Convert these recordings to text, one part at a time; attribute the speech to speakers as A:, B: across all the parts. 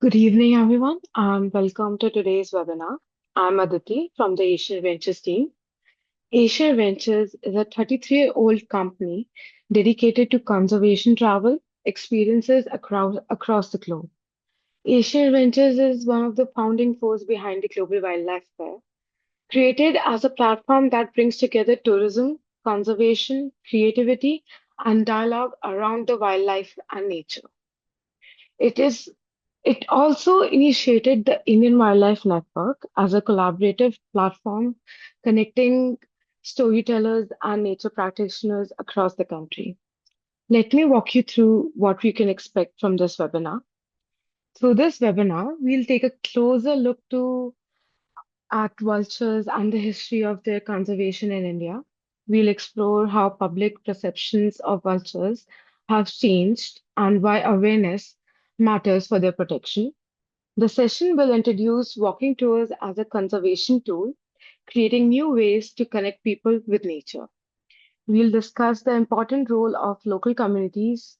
A: Good evening, everyone, and welcome to today's webinar. I'm Aditi from the Asian Ventures team. Asian Ventures is a 33-year-old company dedicated to conservation travel experiences across the globe. Asian Ventures is one of the founding force behind the Global Wildlife Fair, created as a platform that brings together tourism, conservation, creativity, and dialogue around the wildlife and nature. It is It also initiated the Indian Wildlife Network as a collaborative platform connecting storytellers and nature practitioners across the country. Let me walk you through what we can expect from this webinar. Through this webinar, we'll take a closer look at vultures and the history of their conservation in India. We'll explore how public perceptions of vultures have changed and why awareness matters for their protection. The session will introduce walking tours as a conservation tool, creating new ways to connect people with nature. We'll discuss the important role of local communities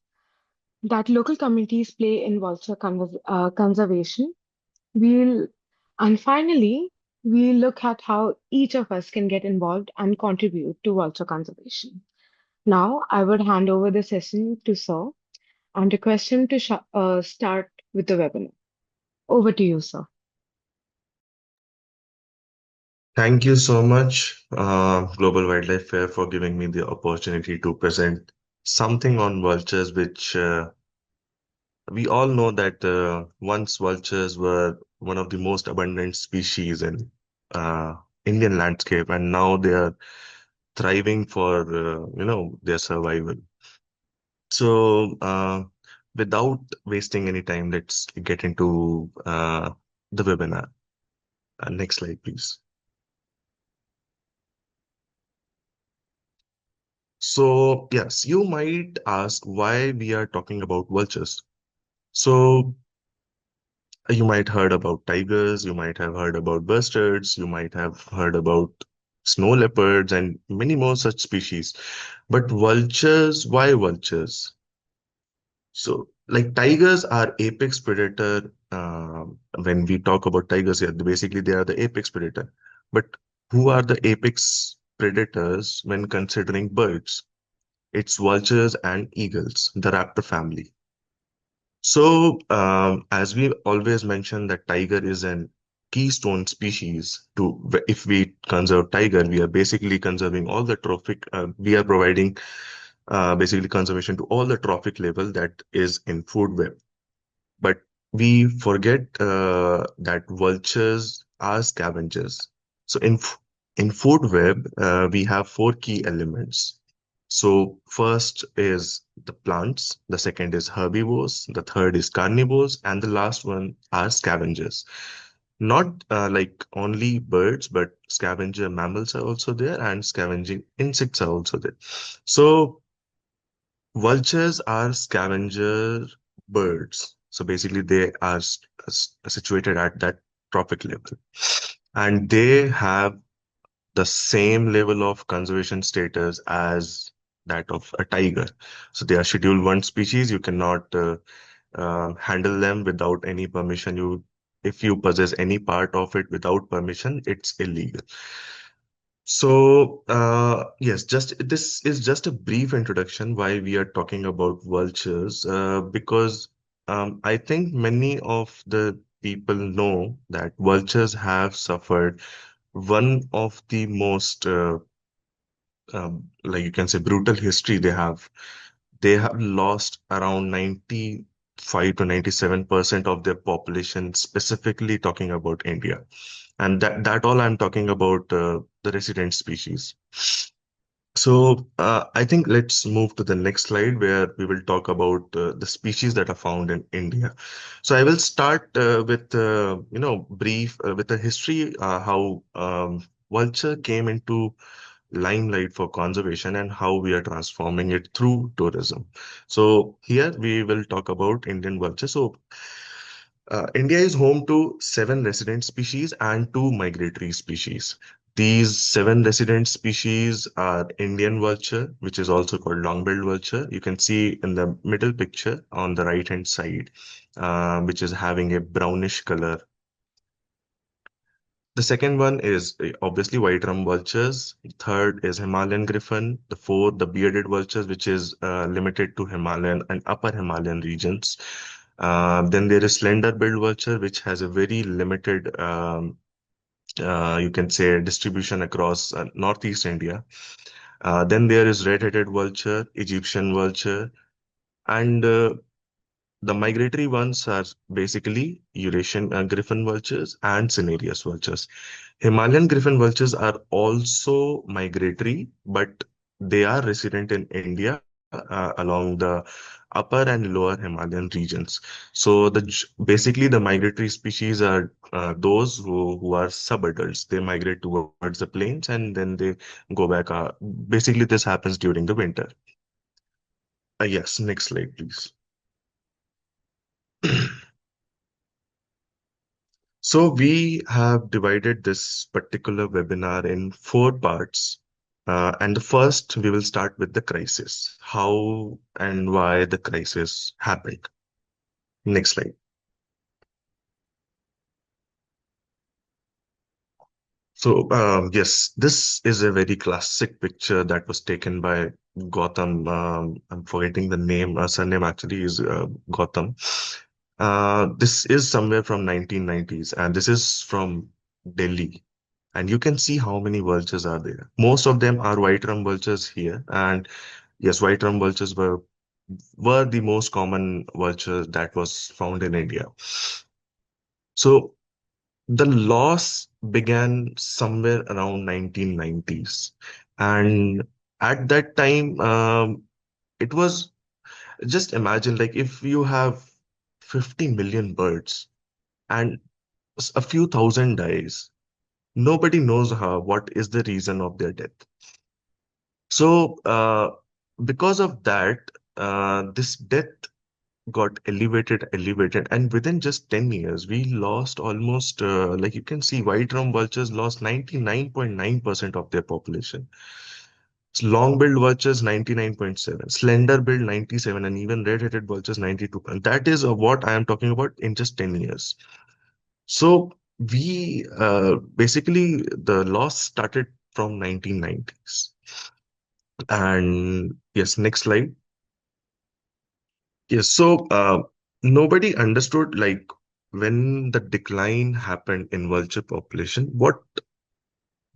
A: play in conservation. We'll, and finally, we'll look at how each of us can get involved and contribute to vulture conservation. Now, I would hand over the session to Sir and request him to start with the webinar. Over to you, sir.
B: Thank you so much, Global Wildlife Fair, for giving me the opportunity to present something on vultures, which we all know that once vultures were one of the most abundant species in uh, Indian landscape, and now they are thriving for their survival. So, without wasting any time, let's get into the webinar. Next slide, please. So, yes, you might ask why we are talking about vultures. So, you might heard about tigers, you might have heard about bustards, you might have heard about snow leopards and many more such species. But vultures, why vultures? So, like tigers are apex predator. When we talk about tigers here, basically they are the apex predator. But who are the apex predators when considering birds? It's vultures and eagles, the raptor family. So, as we always mention that tiger is an keystone species to, if we conserve tiger, we are basically conserving all the trophic, we are providing basically conservation to all the trophic level that is in food web. But we forget that vultures are scavengers. So in food web, we have four key elements. So first is the plants, the second is herbivores, the third is carnivores, and the last one are scavengers. Not like only birds, but scavenger mammals are also there, and scavenging insects are also there. So vultures are scavenger birds. So basically, they are situated at that trophic level. And they have the same level of conservation status as that of a tiger. So they are Schedule 1 species. You cannot handle them without any permission. If you possess any part of it without permission, it's illegal. So, yes, just this is just a brief introduction why we are talking about vultures, because I think many of the people know that vultures have suffered one of the most, like you can say, brutal history they have. They have lost around 95 to 97% of their population, specifically talking about India. And that all I'm talking about the resident species. So I think let's move to the next slide where we will talk about the species that are found in India. So I will start with brief with the history how vulture came into limelight for conservation and how we are transforming it through tourism. So here we will talk about Indian vulture. So India is home to seven resident species and two migratory species. These seven resident species are Indian vulture, which is also called long-billed vulture. You can see in the middle picture on the right-hand side, which is having a brownish color. The second one is obviously white-rump vultures. Third is Himalayan griffon. The fourth, the bearded vultures, which is limited to Himalayan and upper Himalayan regions. Then there is slender-billed vulture, which has a very limited, you can say, distribution across Northeast India. Then there is red-headed vulture, Egyptian vulture, and the migratory ones are basically Eurasian griffon vultures and cinereous vultures. Himalayan griffon vultures are also migratory, but they are resident in India along the upper and lower Himalayan regions. So basically the migratory species are those who are subadults. They migrate towards the plains and then they go back. Basically, this happens during the winter. Yes, next slide, please. So we have divided this particular webinar in four parts. And the first, we will start with the crisis, how and why the crisis happened. Next slide. So, yes, this is a very classic picture that was taken by Gautam. I'm forgetting the name, surname actually is Gautam. This is somewhere from 1990s, and this is from Delhi. And you can see how many vultures are there. Most of them are white-rump vultures here. And yes, white-rump vultures were the most common vulture that was found in India. So the loss began somewhere around 1990s. And at that time, it was just imagine like if you have 50 million birds and a few thousand dies, nobody knows what is the reason of their death. So, because of that, this death got elevated, and within just 10 years, we lost almost, like you can see, white-rump vultures lost 99.9% of their population. Long-billed vultures, 99.7, slender-billed, 97, and even red-headed vultures, 92. And that is what I am talking about in just 10 years. So, we basically, the loss started from 1990s. And yes, next slide. Yes, so nobody understood like when the decline happened in vulture population, what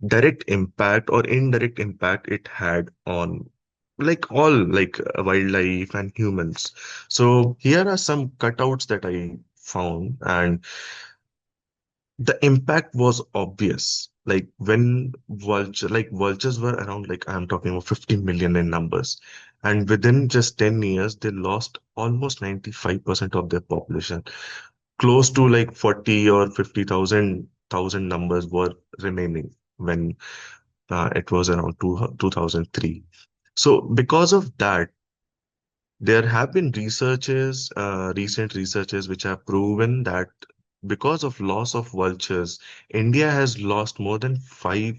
B: direct impact or indirect impact it had on like all like wildlife and humans. So here are some cutouts that I found, and the impact was obvious. Like when vultures were around, like I'm talking about 50 million in numbers, and within just 10 years they lost almost 95% of their population. Close to like 40 or 50,000 numbers were remaining when it was around 2003. So because of that, there have been recent researches, which have proven that because of loss of vultures, India has lost more than 5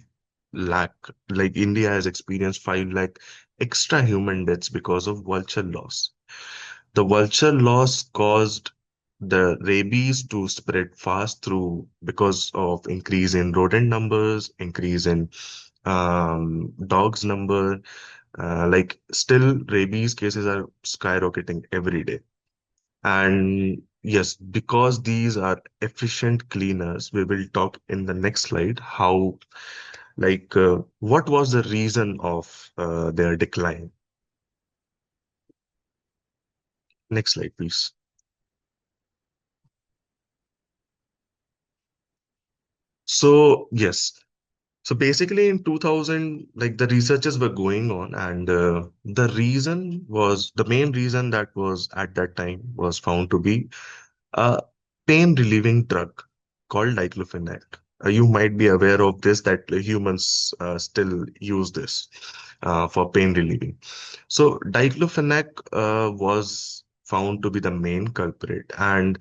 B: lakh, like India has experienced 5 lakh extra human deaths because of vulture loss. The vulture loss caused the rabies to spread fast through because of increase in rodent numbers, increase in dogs number, like still rabies cases are skyrocketing every day. And yes, because these are efficient cleaners, we will talk in the next slide how what was the reason of their decline. Next slide, please. So yes, so basically in 2000, like the researches were going on, and the main reason that was at that time was found to be a pain relieving drug called diclofenac. You might be aware of this, that humans still use this for pain relieving. So diclofenac was found to be the main culprit, and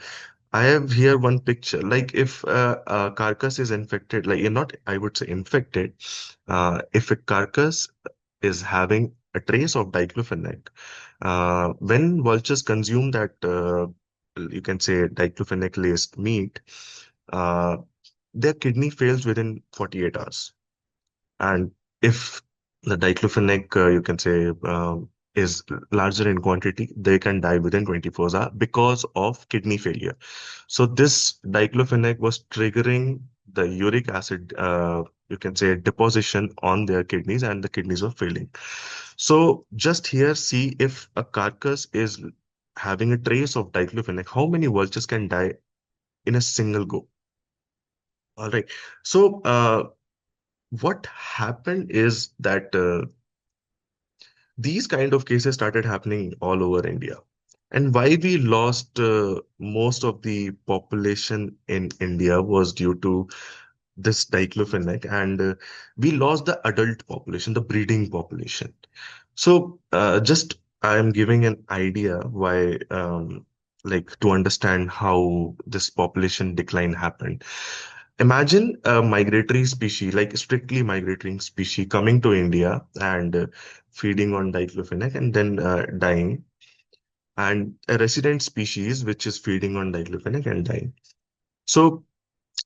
B: I have here one picture. Like if a carcass is infected, like you're not, I would say infected. If a carcass is having a trace of diclofenac, when vultures consume that, you can say diclofenac laced meat, uh, their kidney fails within 48 hours. And if the diclofenac, you can say, is larger in quantity, they can die within 24 hours because of kidney failure. So this diclofenac was triggering the uric acid, you can say, deposition on their kidneys, and the kidneys were failing. So just here, see if a carcass is having a trace of diclofenac, how many vultures can die in a single go? All right. So what happened is that these kind of cases started happening all over India. And why we lost most of the population in India was due to this diclofenac, and we lost the adult population, the breeding population. So just I am giving an idea why, like to understand how this population decline happened. Imagine a migratory species, like strictly migratory species, coming to India and feeding on diclofenac and then dying, and a resident species which is feeding on diclofenac and dying. So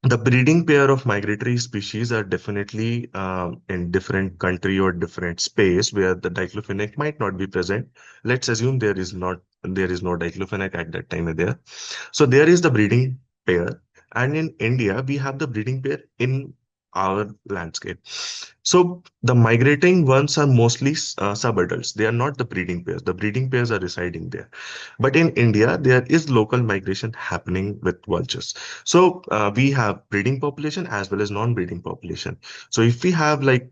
B: the breeding pair of migratory species are definitely in different country or different space where the diclofenac might not be present. Let's assume there is no diclofenac at that time there. So there is the breeding pair, and in India we have the breeding pair in our landscape. So the migrating ones are mostly subadults. They are not the breeding pairs. The breeding pairs are residing there. But in India, there is local migration happening with vultures. So we have breeding population as well as non-breeding population. So if we have like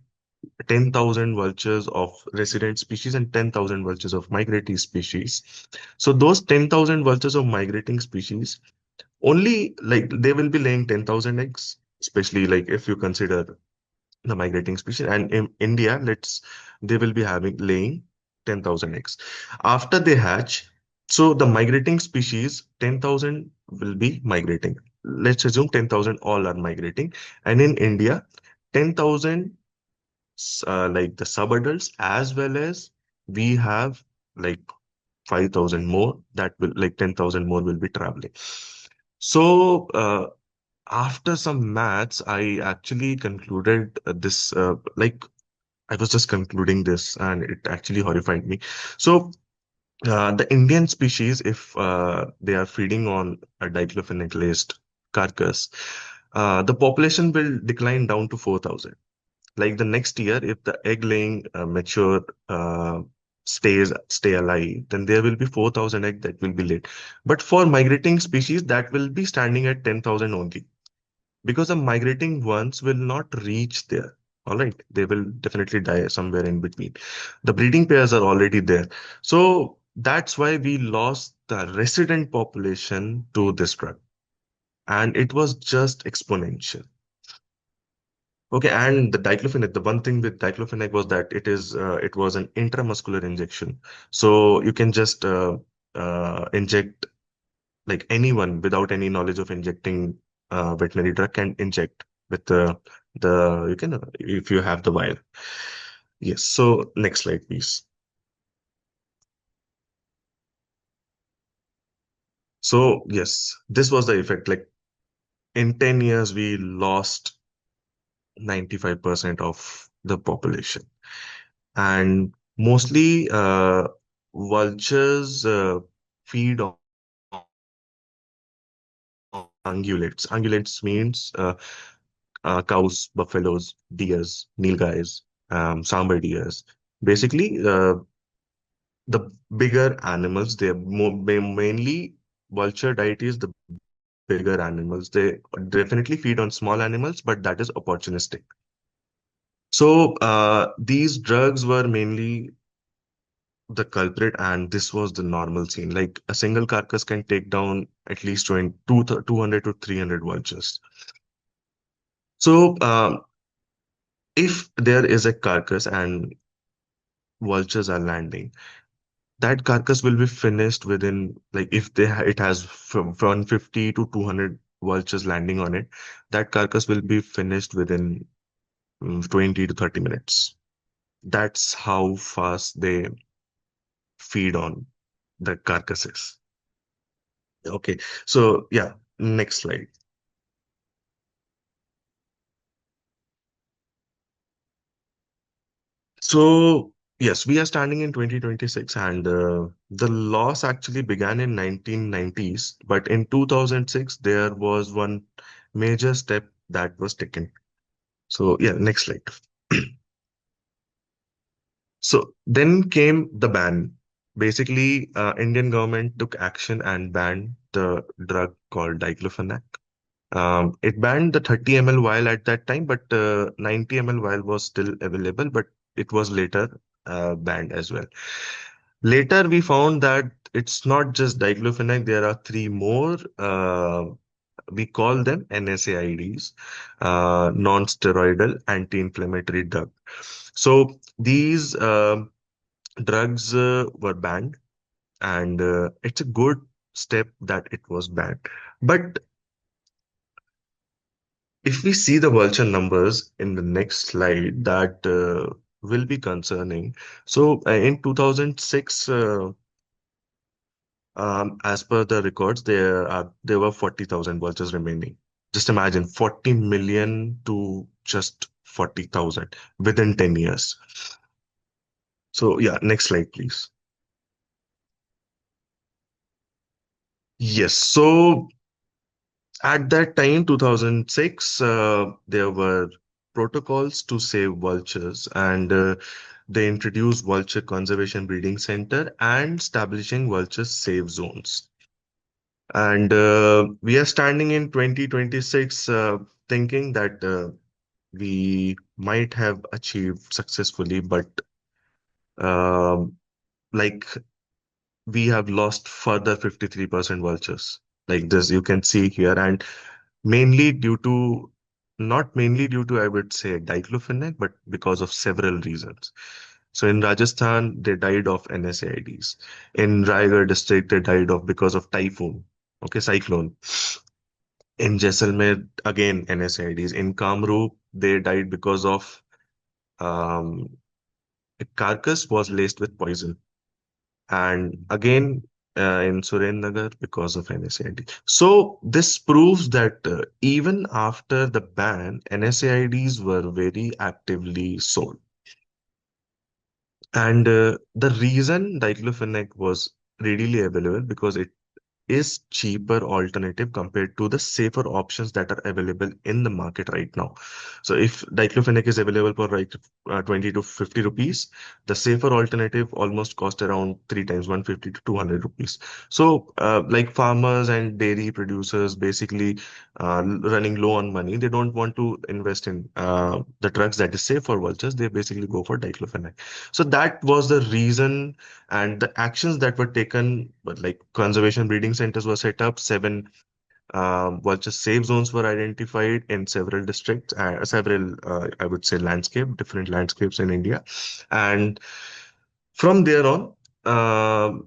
B: 10,000 vultures of resident species and 10,000 vultures of migratory species, so those 10,000 vultures of migrating species only, like, they will be laying 10,000 eggs, especially like if you consider the migrating species. And in India, they will be having laying 10,000 eggs. After they hatch, so the migrating species, 10,000 will be migrating. Let's assume 10,000 all are migrating. And in India, 10,000, like the subadults, as well as we have like 5,000 more that will, like 10,000 more will be traveling. So, after some maths, I actually concluded this, like I was just concluding this, and it actually horrified me. So, the Indian species, if they are feeding on a diclofenac laced carcass, the population will decline down to 4,000. Like the next year, if the egg laying mature stay alive, then there will be 4,000 egg that will be laid. But for migrating species, that will be standing at 10,000 only, because the migrating ones will not reach there. All right, they will definitely die somewhere in between. The breeding pairs are already there. So that's why we lost the resident population to this drug. And it was just exponential. Okay, and the diclofenac, the one thing with diclofenac was that it was an intramuscular injection. So you can just inject, like anyone without any knowledge of injecting veterinary drug can inject with the you can, if you have the vial. Yes. So next slide, please. So yes, this was the effect. Like in 10 years, we lost 95% of the population, and mostly vultures feed on ungulates. Ungulates means cows, buffaloes, deers, nilgais, sambar deers. Basically, the bigger animals, they are mainly vulture diet is the bigger animals. They definitely feed on small animals, but that is opportunistic. So these drugs were mainly the culprit, and this was the normal scene. Like a single carcass can take down at least 200 to 300 vultures. So if there is a carcass and vultures are landing, that carcass will be finished within, like, if it has from 150 to 200 vultures landing on it, that carcass will be finished within 20 to 30 minutes. That's how fast they feed on the carcasses. Okay, so yeah, next slide. So, yes, we are standing in 2026, and the loss actually began in 1990s, but in 2006 there was one major step that was taken. So, yeah, next slide. So then came the ban. Basically, Indian government took action and banned the drug called diclofenac. It banned the 30 ml vial at that time, but 90 ml vial was still available, but it was later banned as well. Later, we found that it's not just diclofenac, there are three more. We call them NSAIDs, non-steroidal anti-inflammatory drug. So these drugs were banned, and it's a good step that it was banned. But if we see the vulture numbers in the next slide, that will be concerning. So in 2006, as per the records, there were 40,000 vultures remaining. Just imagine 40 million to just 40,000 within 10 years. So yeah, next slide, please. Yes. So at that time, 2006, there were protocols to save vultures, and they introduced Vulture Conservation Breeding Center and establishing vulture safe zones. And we are standing in 2026, thinking that we might have achieved successfully, but um, like we have lost further 53% vultures. Like this, you can see here, and mainly due to, not mainly due to, I would say, diclofenac, but because of several reasons. So in Rajasthan, they died of NSAIDs. In Raigad district, they died of because of typhoon, okay, cyclone. In Jaisalmer, again, NSAIDs. In Kamrup, they died because of um, a carcass was laced with poison. And again, in Surennagar because of NSAID. So this proves that even after the ban, NSAIDs were very actively sold. And the reason diclofenac was readily available because it is cheaper alternative compared to the safer options that are available in the market right now. So if diclofenac is available for like 20 to 50 rupees, the safer alternative almost cost around three times, 150 to 200 rupees. So like farmers and dairy producers basically running low on money, they don't want to invest in the drugs that is safe for vultures. They basically go for diclofenac. So that was the reason, and the actions that were taken, but like conservation breeding centers were set up, seven vulture safe zones were identified in several districts, several, I would say, different landscapes in India. And from there on,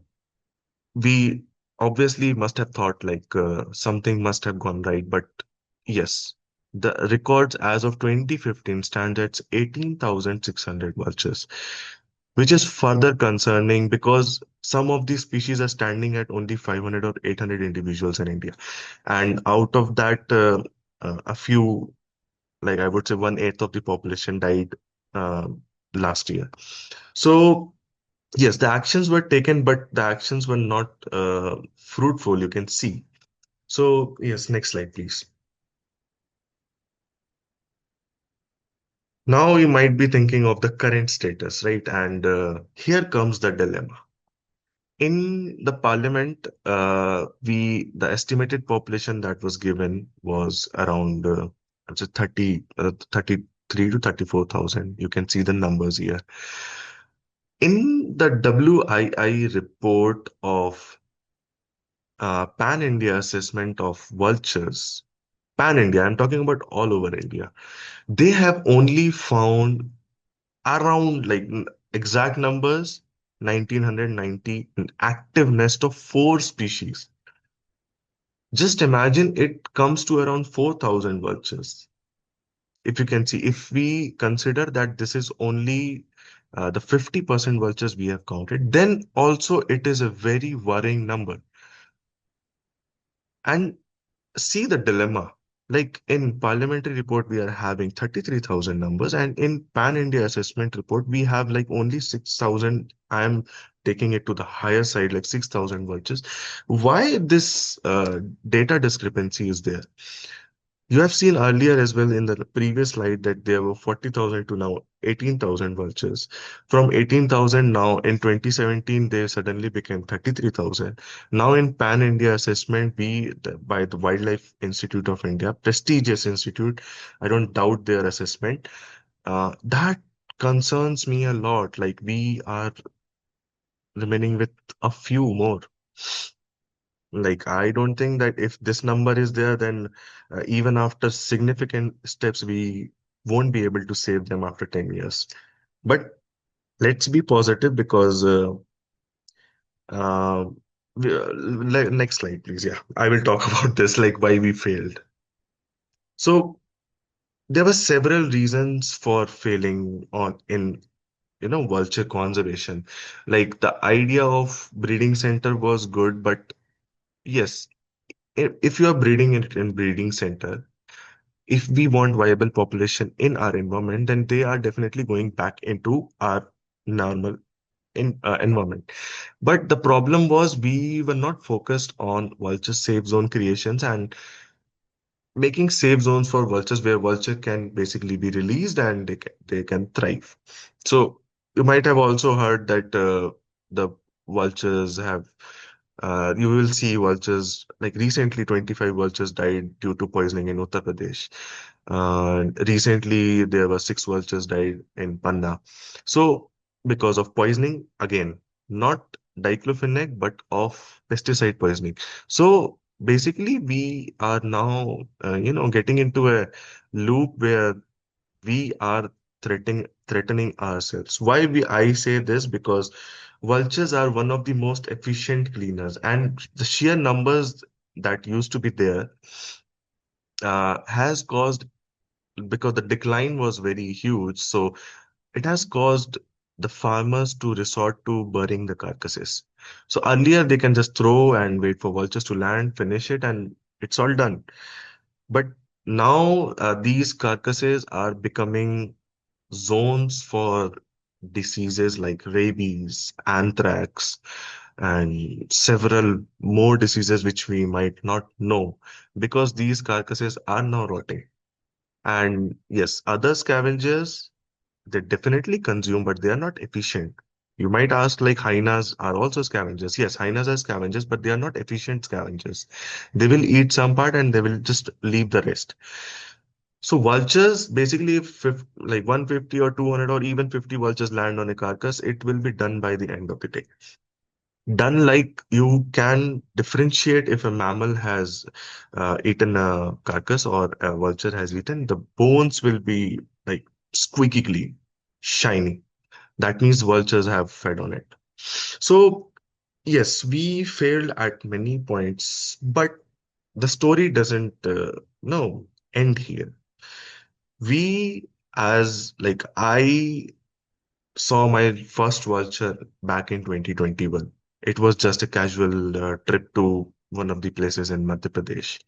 B: we obviously must have thought like something must have gone right. But yes, the records as of 2015 stand at 18,600 vultures, which is further concerning because some of these species are standing at only 500 or 800 individuals in India. And out of that, a few, like I would say, one-eighth of the population died uh, last year. So, yes, the actions were taken, but the actions were not fruitful, you can see. So, yes, next slide, please. Now you might be thinking of the current status, right? And here comes the dilemma. In the parliament, the estimated population that was given was around 33 to 34,000. You can see the numbers here. In the WII report of Pan India assessment of vultures, Pan India, I'm talking about all over India, they have only found around, like, exact numbers. 1990, an active nest of four species. Just imagine it comes to around 4,000 vultures. If you can see, if we consider that this is only the 50% vultures we have counted, then also it is a very worrying number. And see the dilemma. Like in parliamentary report, we are having 33,000 numbers, and in Pan India assessment report, we have like only 6,000. I am taking it to the higher side, like 6,000 vultures. Why this data discrepancy is there? You have seen earlier as well in the previous slide that there were 40,000 to now 18,000 vultures. From 18,000 now in 2017, they suddenly became 33,000. Now in Pan India assessment, by the Wildlife Institute of India, prestigious institute, I don't doubt their assessment. That concerns me a lot. Like we are remaining with a few more. Like, I don't think that if this number is there, then even after significant steps, we won't be able to save them after 10 years. But let's be positive because, uh, next slide, please. Yeah, I will talk about this, like why we failed. So there were several reasons for failing on in vulture conservation. Like the idea of breeding center was good, but yes, if you are breeding it in breeding center, if we want viable population in our environment, then they are definitely going back into our normal environment. But the problem was we were not focused on vulture safe zone creations and making safe zones for vultures where vulture can basically be released and they can thrive. So you might have also heard that the vultures have you will see vultures like recently 25 vultures died due to poisoning in Uttar Pradesh. Recently there were six vultures died in Panna. So because of poisoning, again, not diclofenac, but of pesticide poisoning. So basically, we are now, getting into a loop where we are threatening ourselves. Why I say this? Because vultures are one of the most efficient cleaners, and the sheer numbers that used to be there has caused because the decline was very huge. So it has caused the farmers to resort to burying the carcasses. So earlier they can just throw and wait for vultures to land, finish it, and it's all done. But now these carcasses are becoming zones for diseases like rabies, anthrax, and several more diseases which we might not know because these carcasses are now rotting. And yes, other scavengers they definitely consume, but they are not efficient. You might ask, like, hyenas are also scavengers. Yes, hyenas are scavengers, but they are not efficient scavengers. They will eat some part and they will just leave the rest. So vultures, basically, if like 150 or 200 or even 50 vultures land on a carcass, it will be done by the end of the day. Done like you can differentiate if a mammal has eaten a carcass or a vulture has eaten, the bones will be like squeaky clean, shiny. That means vultures have fed on it. So, yes, we failed at many points, but the story doesn't no end here. We, as like I saw my first vulture back in 2021. It was just a casual trip to one of the places in Madhya Pradesh.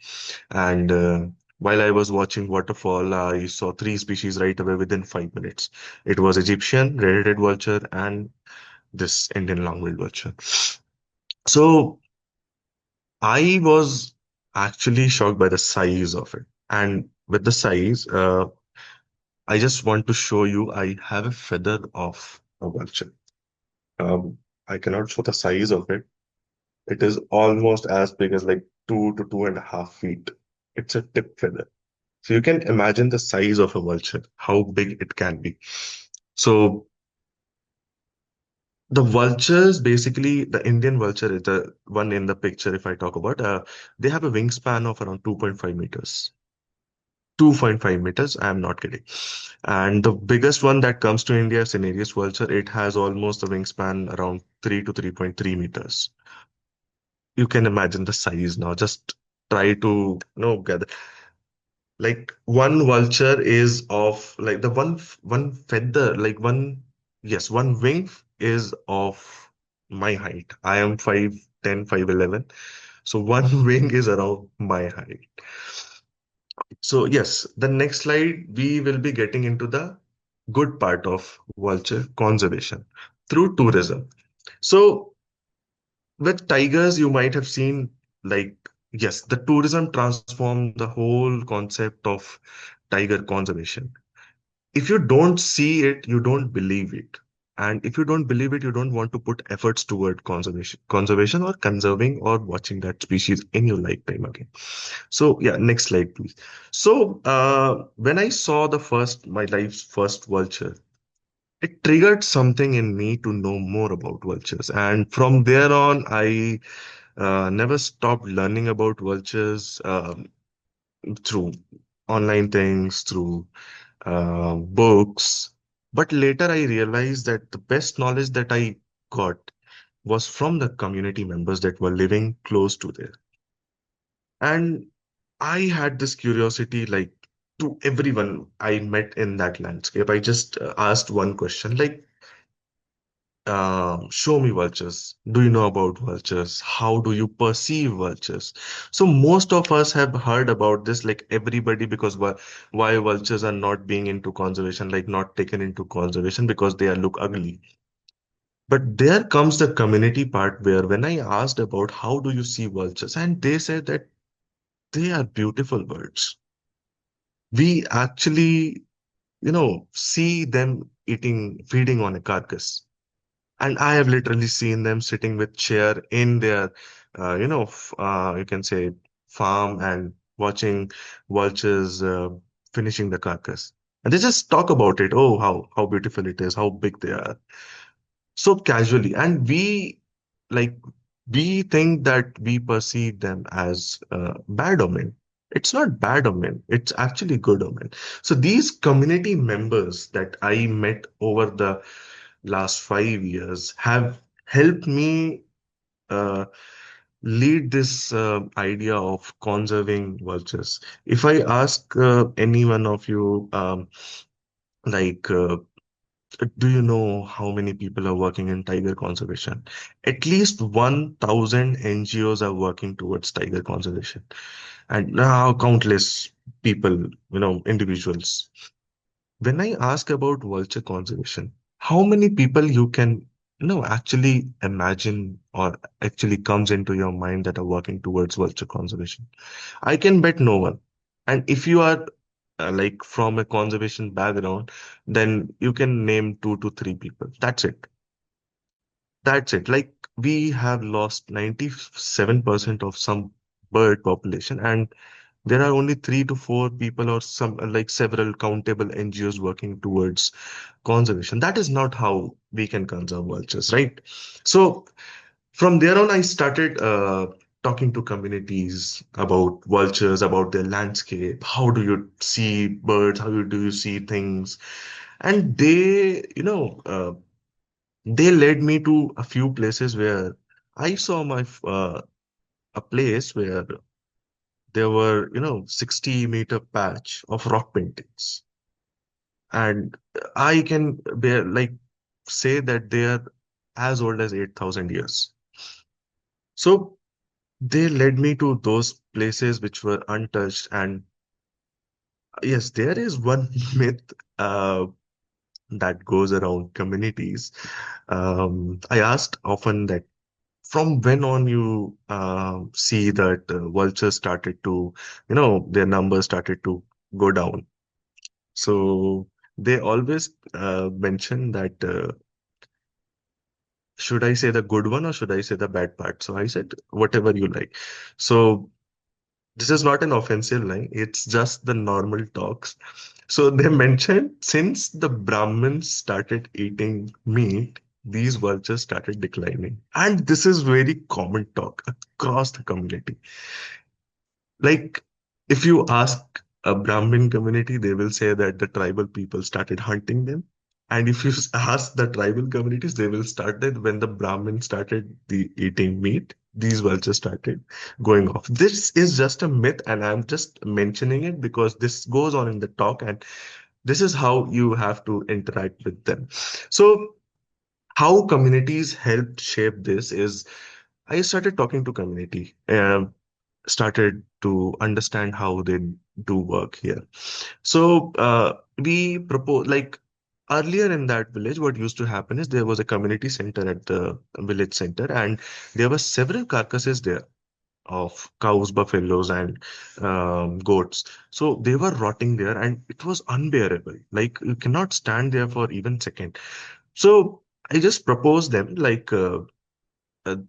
B: And while I was watching waterfall, I saw three species right away within 5 minutes. It was Egyptian, red-headed vulture, and this Indian long-billed vulture. So I was actually shocked by the size of it. And with the size, I just want to show you I have a feather of a vulture. Um, I cannot show the size of it. It is almost as big as like 2 to 2.5 feet. It's a tip feather. So you can imagine the size of a vulture, how big it can be. So the vultures, basically, the Indian vulture is the one in the picture. If I talk about, they have a wingspan of around 2.5 meters. 2.5 meters. I am not kidding. And the biggest one that comes to India, Cenarius vulture, it has almost a wingspan around 3 to 3.3 meters. You can imagine the size now. Just try to, gather. Like one vulture is of like the one feather, like one, yes, one wing is of my height. I am 5'10", 5'11". So one wing is around my height. So yes, the next slide, we will be getting into the good part of vulture conservation through tourism. So with tigers, you might have seen, like, yes, the tourism transformed the whole concept of tiger conservation. If you don't see it, you don't believe it. And if you don't believe it, you don't want to put efforts toward conservation or conserving or watching that species in your lifetime again. So yeah, next slide, please. So when I saw my life's first vulture, it triggered something in me to know more about vultures. And from there on, I never stopped learning about vultures through online things, through books. But later I realized that the best knowledge that I got was from the community members that were living close to there. And I had this curiosity, like, to everyone I met in that landscape. I just asked one question, like, show me vultures. Do you know about vultures? How do you perceive vultures? So most of us have heard about this, like everybody, because why vultures are not being into conservation, like not taken into conservation because they are look ugly. But there comes the community part where when I asked about how do you see vultures, and they said that they are beautiful birds. We actually, see them eating, feeding on a carcass. And I have literally seen them sitting with chair in their, you can say farm and watching vultures finishing the carcass. And they just talk about it. Oh, how beautiful it is, how big they are. So casually. And like, we think that we perceive them as bad omen. It's not bad omen. It's actually good omen. So these community members that I met over the last 5 years have helped me uh, lead this idea of conserving vultures. If I ask any one of you, like, do you know how many people are working in tiger conservation? At least 1,000 NGOs are working towards tiger conservation, and now countless people, individuals. When I ask about vulture conservation, how many people you can actually imagine or actually comes into your mind that are working towards vulture conservation? I can bet no one. And if you are like from a conservation background, then you can name 2 to 3 people. That's it. That's it. Like, we have lost 97% of some bird population, and there are only 3 to 4 people or some like several countable NGOs working towards conservation. That is not how we can conserve vultures, right? So from there on, I started talking to communities about vultures, about their landscape. How do you see birds? How do you see things? And they led me to a few places where I saw a place where there were 60-meter patch of rock paintings, and I can like say that they are as old as 8,000 years. So they led me to those places which were untouched. And yes, there is one myth that goes around communities. I asked often that from when on you see that vultures started to, their numbers started to go down. So they always mention that should I say the good one or should I say the bad part? So I said, whatever you like. So this is not an offensive line, it's just the normal talks. So they mentioned since the Brahmins started eating meat, these vultures started declining. And this is very common talk across the community. Like, if you ask a Brahmin community, they will say that the tribal people started hunting them. And if you ask the tribal communities, they will start that when the Brahmin started the eating meat, these vultures started going off. This is just a myth, and I'm just mentioning it because this goes on in the talk, and this is how you have to interact with them. So, how communities helped shape this is I started talking to community, started to understand how they do work here. So we propose like earlier in that village, what used to happen is there was a community center at the village center, and there were several carcasses there of cows, buffaloes, and goats. So they were rotting there, and it was unbearable. Like you cannot stand there for even second. So I just proposed them like.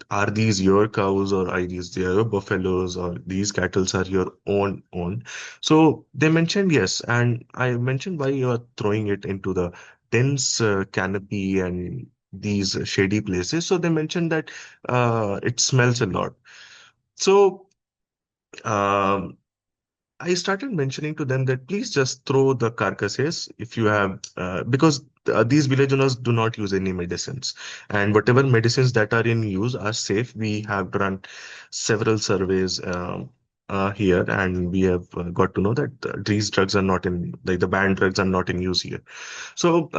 B: Are these your cows or are these your buffaloes or these cattle are your own? So they mentioned yes, and I mentioned why you are throwing it into the dense canopy and these shady places. So they mentioned that it smells a lot. So um, I started mentioning to them that please just throw the carcasses if you have, because these village owners do not use any medicines, and whatever medicines that are in use are safe. We have run several surveys here, and we have got to know that these drugs are not in, like the banned drugs are not in use here. So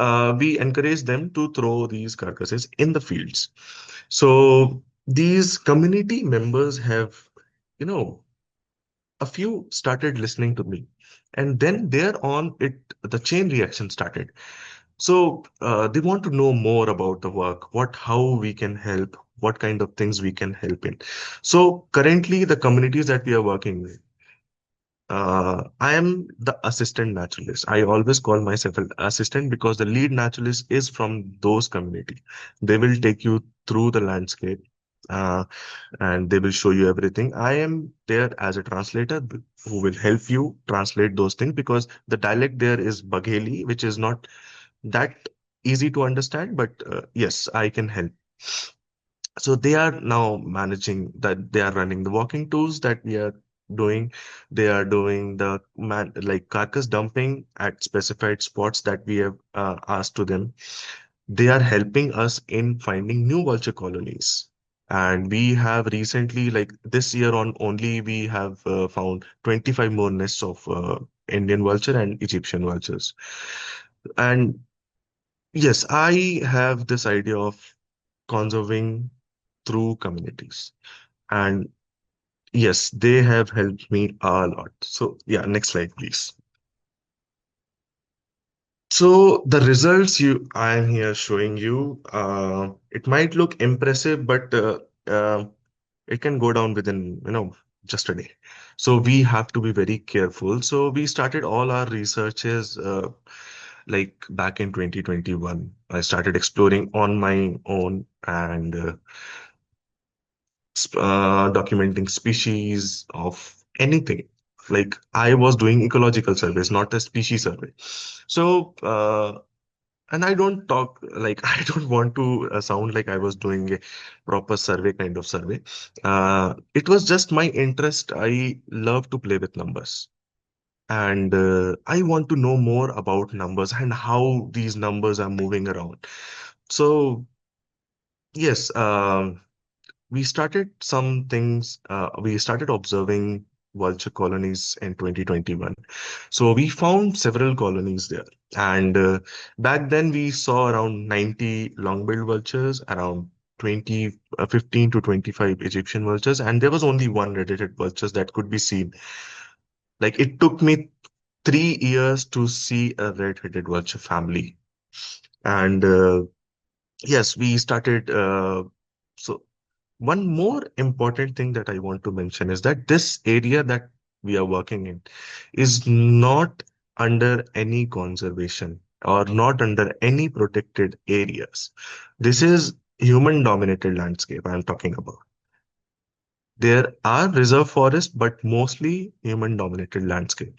B: we encourage them to throw these carcasses in the fields. So these community members have, you know, a few started listening to me, and then there on it the chain reaction started. So they want to know more about the work, what how we can help, what kind of things we can help in. So currently the communities that we are working with, I am the assistant naturalist. I always call myself an assistant because the lead naturalist is from those community. They will take you through the landscape, uh, and they will show you everything. I am there as a translator who will help you translate those things because the dialect there is Bagheli, which is not that easy to understand, but yes, I can help. So they are now managing that, they are running the walking tours that we are doing. They are doing the like carcass dumping at specified spots that we have asked to them. They are helping us in finding new vulture colonies. And we have recently, like this year on only, we have found 25 more nests of Indian vulture and Egyptian vultures. And yes, I have this idea of conserving through communities. And yes, they have helped me a lot. So yeah, next slide, please. So the results I am here showing you, it might look impressive, but it can go down within, just a day. So we have to be very careful. So we started all our researches like back in 2021. I started exploring on my own and documenting species of anything. Like I was doing ecological surveys, not a species survey. So, and I don't talk like I don't want to sound like I was doing a proper survey kind of survey. It was just my interest. I love to play with numbers. And I want to know more about numbers and how these numbers are moving around. So, yes, we started some things, we started observing vulture colonies in 2021. So we found several colonies there. And back then we saw around 90 long-billed vultures, around 15 to 25 Egyptian vultures, and there was only one red-headed vultures that could be seen. Like it took me 3 years to see a red-headed vulture family. And yes, we started. So one more important thing that I want to mention is that this area that we are working in is not under any conservation or not under any protected areas. This is human dominated landscape I'm talking about. There are reserve forests, but mostly human dominated landscape.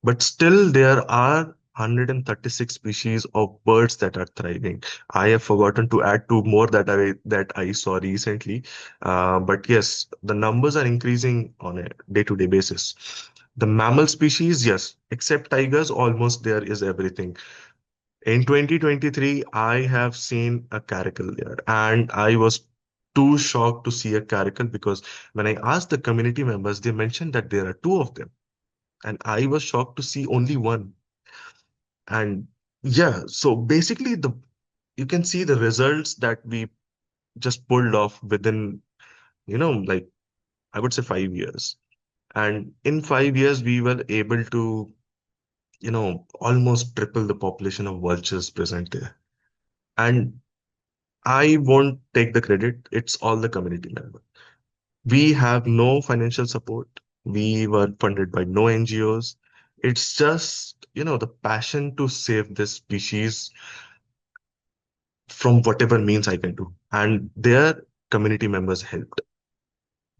B: But still, there are 136 species of birds that are thriving. I have forgotten to add two more that I saw recently. But yes, the numbers are increasing on a day-to-day basis. The mammal species, yes, except tigers, almost there is everything. In 2023, I have seen a caracal there, and I was too shocked to see a caracal because when I asked the community members, they mentioned that there are two of them, and I was shocked to see only one. And yeah, so basically, the you can see the results that we just pulled off within, like I would say 5 years. And in 5 years, we were able to, almost triple the population of vultures present there. And I won't take the credit. It's all the community member. We have no financial support. We were funded by no NGOs. It's just, the passion to save this species from whatever means I can do. And their community members helped.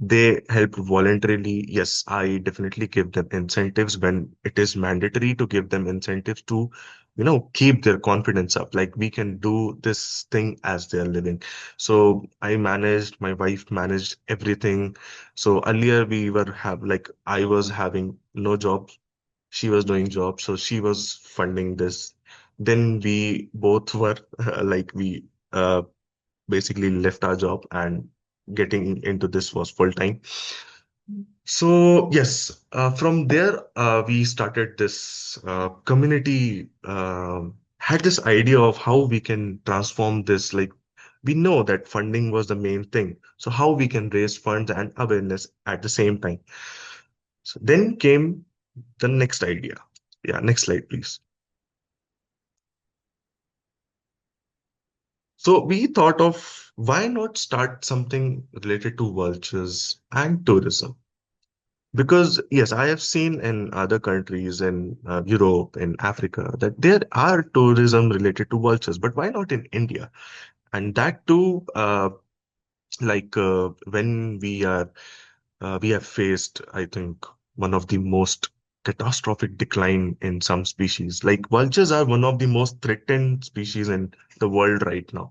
B: They help voluntarily. Yes, I definitely give them incentives when it is mandatory to give them incentives to, keep their confidence up. Like we can do this thing as they're living. So I managed, my wife managed everything. So earlier we were have like I was having no job, she was doing job, so she was funding this. Then we both were like we basically left our job and getting into this was full time. So yes, from there we started this community. Had this idea of how we can transform this. Like we know that funding was the main thing, so how we can raise funds and awareness at the same time. So then came the next idea. Yeah, next slide, please. So we thought of why not start something related to vultures and tourism. Because, yes, I have seen in other countries in Europe, in Africa, that there are tourism related to vultures, but why not in India? And that too, when we have faced, I think, one of the most catastrophic decline in some species. Like vultures are one of the most threatened species in the world right now,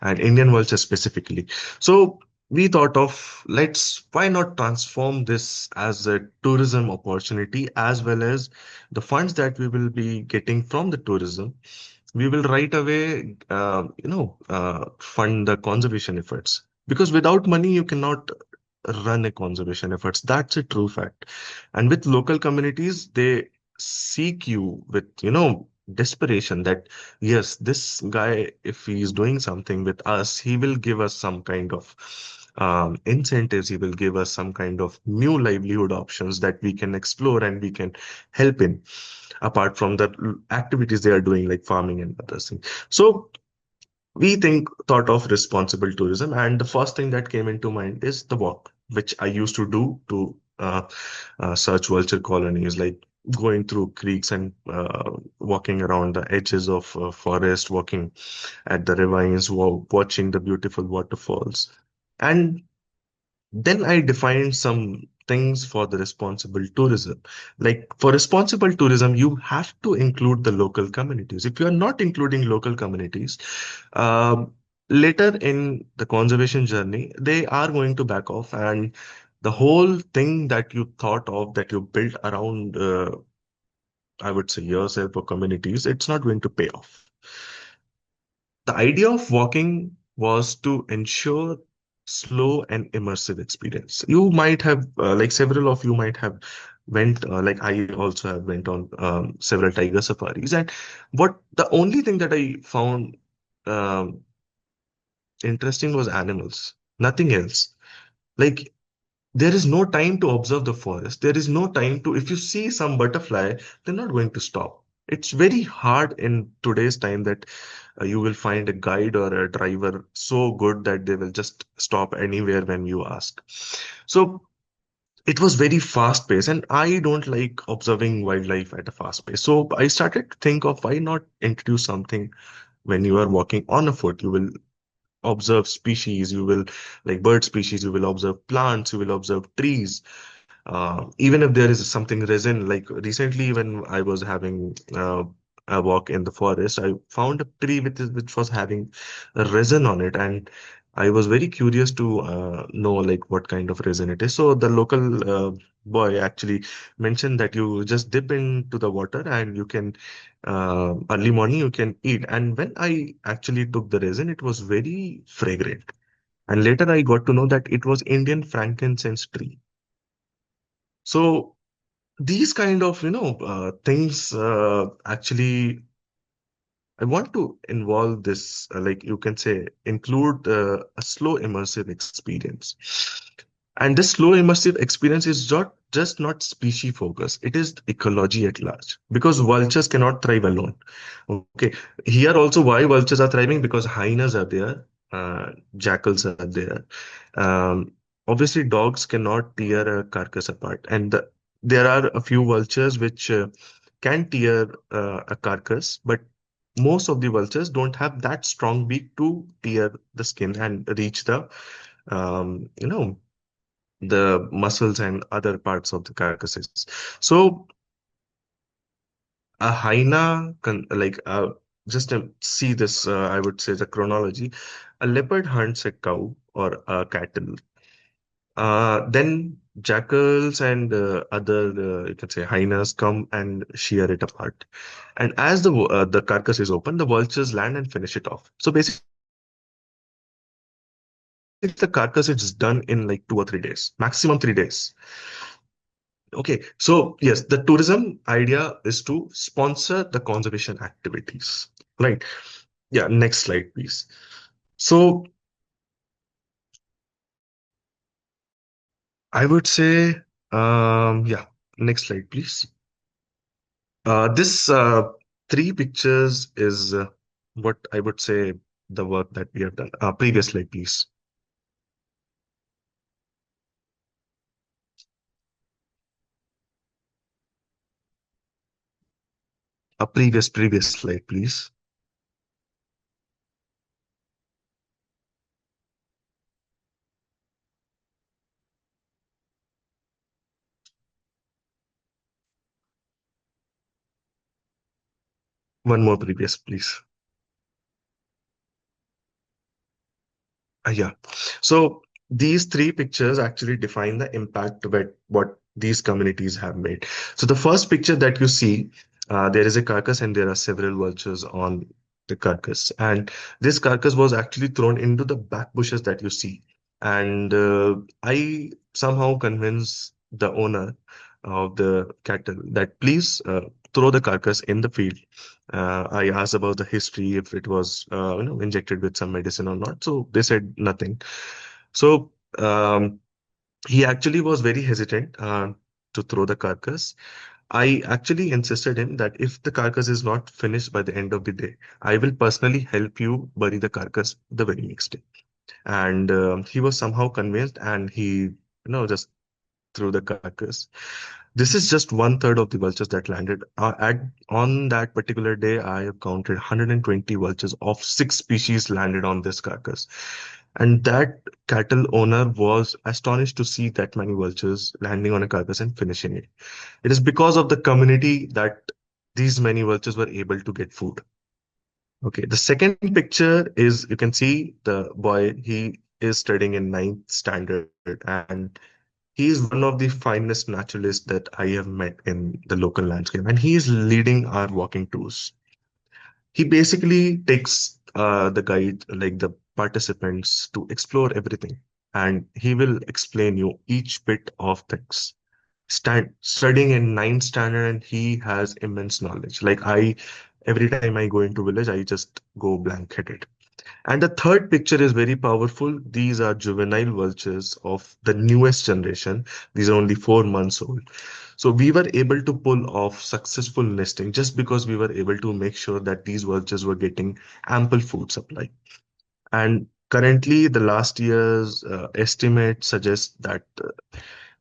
B: and Indian vulture specifically. So we thought of why not transform this as a tourism opportunity as well as the funds that we will be getting from the tourism. We will right away, fund the conservation efforts because without money you cannot run a conservation efforts. That's a true fact. And with local communities, they seek you with, desperation that, yes, this guy, if he is doing something with us, he will give us some kind of incentives. He will give us some kind of new livelihood options that we can explore and we can help in, apart from the activities they are doing, like farming and other things. So we thought of responsible tourism, and the first thing that came into mind is the walk, which I used to do to search vulture colonies, like going through creeks and walking around the edges of forest, walking at the ravines, watching the beautiful waterfalls. And then I defined some things for the responsible tourism. Like for responsible tourism, you have to include the local communities. If you are not including local communities, um, later in the conservation journey, they are going to back off, and the whole thing that you thought of, that you built around, I would say yourself or communities, it's not going to pay off. The idea of walking was to ensure slow and immersive experience. You might have, like several of you might have went, like I also have went on several tiger safaris, and what the only thing that I found um, interesting was animals, nothing else. Like there is no time to observe the forest. There is no time to, if you see some butterfly, they're not going to stop. It's very hard in today's time that you will find a guide or a driver so good that they will just stop anywhere when you ask. So it was very fast paced, and I don't like observing wildlife at a fast pace. So I started to think of why not introduce something when you are walking on a foot. You will observe species, you will like bird species, you will observe plants, you will observe trees. Even if there is something resin, like recently when I was having a walk in the forest, I found a tree which was having a resin on it, and I was very curious to know like what kind of resin it is. So the local boy actually mentioned that you just dip into the water and you can early morning you can eat. And when I actually took the resin, it was very fragrant. And later I got to know that it was Indian frankincense tree. So these kind of things actually I want to involve this, like you can say, include a slow immersive experience. And this slow immersive experience is not just not species focused, it is ecology at large. Because vultures cannot thrive alone. Okay. Here also why vultures are thriving because hyenas are there, jackals are there. Um, Obviously, dogs cannot tear a carcass apart. And there are a few vultures which can tear a carcass, but most of the vultures don't have that strong beak to tear the skin and reach the the muscles and other parts of the carcasses. So a hyena can just see this. I would say the chronology. A leopard hunts a cow or a cattle. Then jackals and other you can say hyenas come and shear it apart. And as the carcass is open, the vultures land and finish it off. So basically, the carcass is done in like 2 or 3 days, maximum 3 days. Okay, so yes, the tourism idea is to sponsor the conservation activities, right? Yeah, next slide, please. So I would say, yeah, next slide, please. This three pictures is what I would say the work that we have done. Previous slide, please. Previous slide, please. One more previous, please. Yeah. So these three pictures actually define the impact that what these communities have made. So the first picture that you see, there is a carcass and there are several vultures on the carcass. And this carcass was actually thrown into the back bushes that you see. And I somehow convinced the owner of the cattle that please throw the carcass in the field. I asked about the history, if it was injected with some medicine or not. So they said nothing. So he actually was very hesitant to throw the carcass. I actually insisted him that if the carcass is not finished by the end of the day, I will personally help you bury the carcass the very next day. And he was somehow convinced, and he just through the carcass. This is just one third of the vultures that landed. On that particular day, I have counted 120 vultures of 6 species landed on this carcass. And that cattle owner was astonished to see that many vultures landing on a carcass and finishing it. It is because of the community that these many vultures were able to get food. Okay, the second picture is you can see the boy, he is studying in ninth standard, and he is one of the finest naturalists that I have met in the local landscape, and he is leading our walking tours. He basically takes the guide, like the participants, to explore everything, and he will explain you each bit of things. Studying in ninth standard, and he has immense knowledge. Like every time I go into village, I just go blank-headed. And the third picture is very powerful. These are juvenile vultures of the newest generation. These are only 4 months old. So we were able to pull off successful nesting just because we were able to make sure that these vultures were getting ample food supply. And currently, the last year's estimate suggests that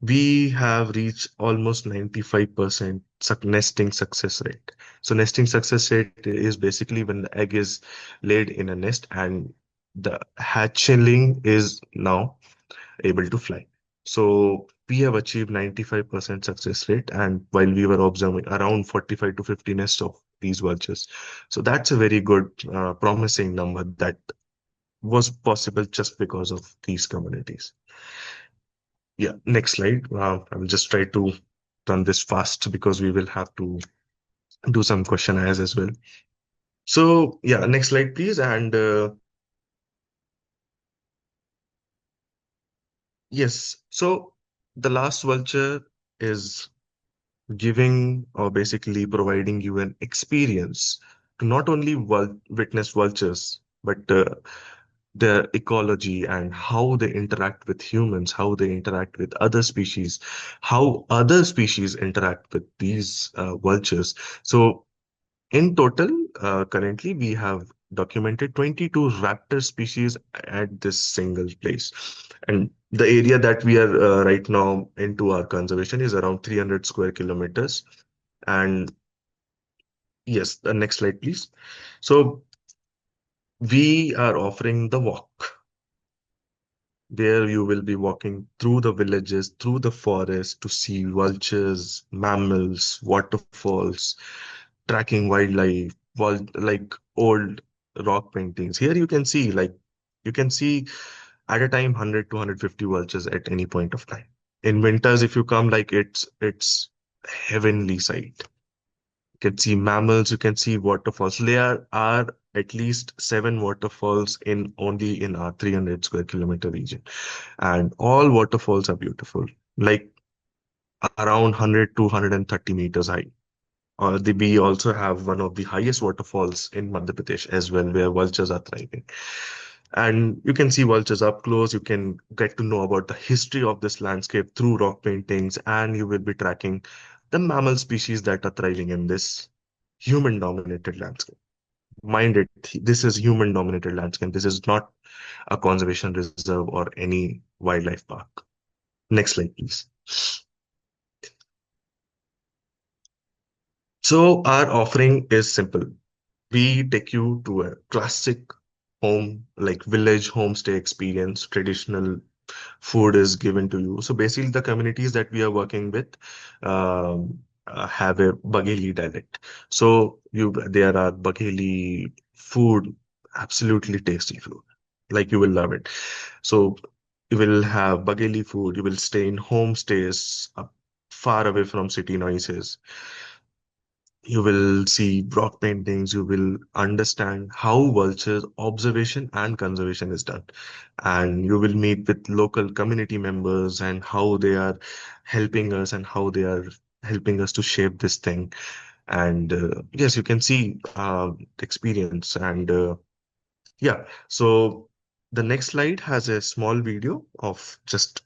B: we have reached almost 95% nesting success rate. So nesting success rate is basically when the egg is laid in a nest and the hatchling is now able to fly. So we have achieved 95% success rate, and while we were observing around 45 to 50 nests of these vultures. So that's a very good, promising number that was possible just because of these communities. Yeah, next slide. I will just try to run this fast because we will have to do some questionnaires as well. So yeah, next slide, please. And yes, so the last vulture is giving or basically providing you an experience to not only witness vultures, but their ecology and how they interact with humans, how they interact with other species, how other species interact with these vultures. So in total, currently we have documented 22 raptor species at this single place. And the area that we are right now into our conservation is around 300 square kilometers. And yes, the next slide, please. So we are offering the walk. There you will be walking through the villages, through the forest to see vultures, mammals, waterfalls, tracking wildlife, like old rock paintings. Here you can see you can see at a time 100 to 150 vultures at any point of time. In winters, if you come, like it's heavenly sight. You can see mammals, you can see waterfalls. There are at least seven waterfalls in only in our 300 square kilometer region, and all waterfalls are beautiful, like around 100 to 130 meters high. We also have one of the highest waterfalls in Madhya Pradesh as well, where vultures are thriving. And you can see vultures up close. You can get to know about the history of this landscape through rock paintings, and you will be tracking the mammal species that are thriving in this human-dominated landscape. Mind it, this is human-dominated landscape. This is not a conservation reserve or any wildlife park. Next slide, please. So our offering is simple. We take you to a classic home, like village homestay experience. Traditional food is given to you. So basically, the communities that we are working with have a Bagheli dialect. So there are Bagheli food, absolutely tasty food. Like you will love it. So you will have Bagheli food. You will stay in homestays far away from city noises. You will see rock paintings. You will understand how vultures observation and conservation is done. And you will meet with local community members and how they are helping us and how they are helping us to shape this thing. And yes, you can see experience. And yeah, so the next slide has a small video of just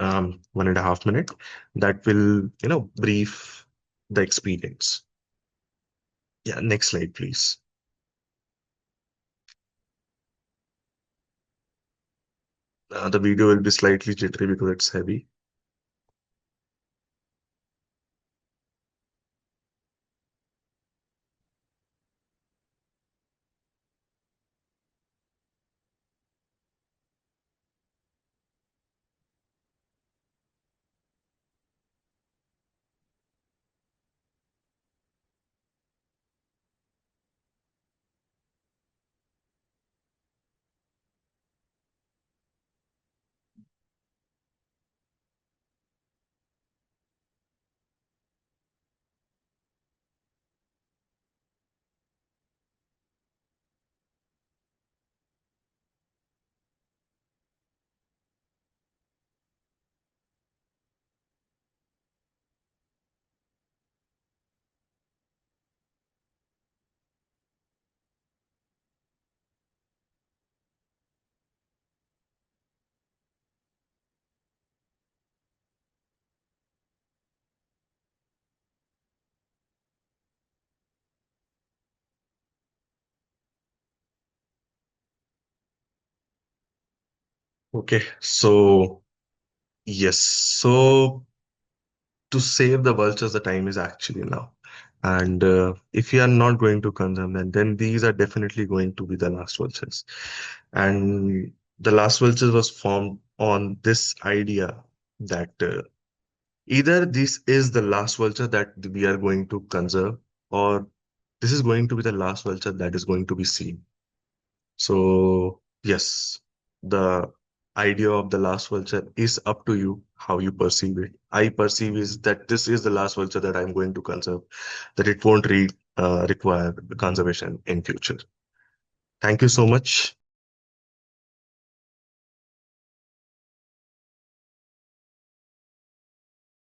B: 1.5 minutes that will, brief the experience. Yeah, next slide, please. The video will be slightly jittery because it's heavy. Okay, so yes, so to save the vultures, the time is actually now. And if you are not going to consume them, then these are definitely going to be the last vultures. And the last vultures was formed on this idea that either this is the last vulture that we are going to conserve, or this is going to be the last vulture that is going to be seen. So Yes, the idea of the last vulture is up to you how you perceive it. I perceive is that this is the last vulture that I'm going to conserve, that it won't require conservation in future. Thank you so much.